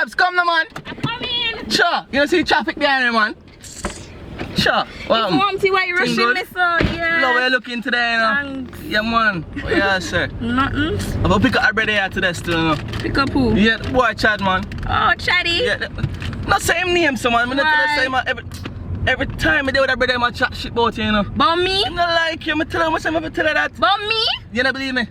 babs, come now, man. Come in. Sure. You don't see traffic behind me, man. Sure. Well, Mom, see why you rushing good? me so? Yeah. Love where you looking today, you know. Thanks. Yeah, man. Oh, yeah, sir. Nothing. I'm gonna pick up our brother here today still, you know. Pick up who? Yeah, the boy Chad, man. Oh, Chaddy. Yeah, not same name, so man. I'm not tell the same every time I do with that brother, I chat shit about you, you know. About me? I don't like you. I tell her, I tell her that. About me? You don't believe me?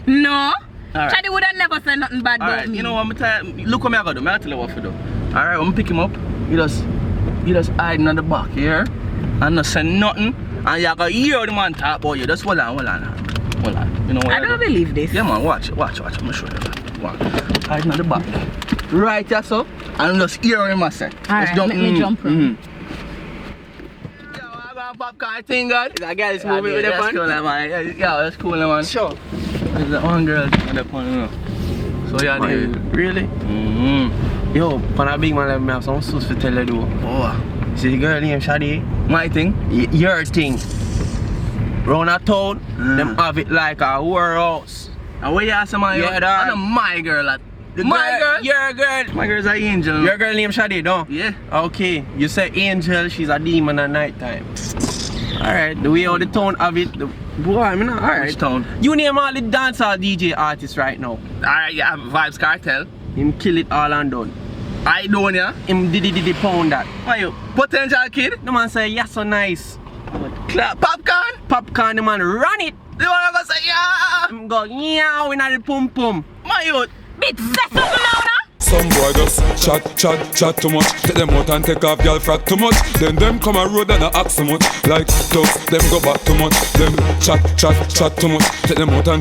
No. Alright. Chaddy would have never said nothing bad about me. You know what I'm tell you? Look what I'm gonna do. I'm gonna tell you what to do. Alright, I'm gonna pick him up. You just hiding on the back here. And not say nothing. And you're gonna hear the man talk about you. Just hold on. You know what I don't believe this. Yeah, man, watch. I'm gonna show you that. Hiding on the back. Right here, so. And just hear him, I say. Alright, let me jump room. Yo, I got a popcorn thing, God. That girl is moving with the That's fun. cool, man. Yeah, that's cool, man. Sure. There's that one girl on the phone, you know. So yeah, Really? Yo, when I big man let me have some sauce to tell you though. Oh, See the girl named Shadi? my thing. Your thing. Round a town, them have it like a warehouse. And where you ask man? Yeah, dog. I'm my girl. My girl? Your girl. My girl's an angel. Your girl named Shadi, no? Yeah. Okay, you say angel, she's a demon at night time. Alright, the way how the town have it, boy, I mean, alright. Which town? You name all the dancehall DJ artists right now. Alright, yeah, Vibes Cartel. Him kill it all and done. I don't, yeah. Him did pound that. Why you? Potential kid? The man say, yeah, so nice. Clap. Popcorn? Popcorn, the man run it. You wanna go say, yeah? Him go, yeah, we not the pum pum. My youth. Bit say something now, nah? Some boy just chat too much. Take them out and take off, girl frack too much. Then them come a road and I ask so much. Like dogs, them go back too much. Them chat too much. Take them out and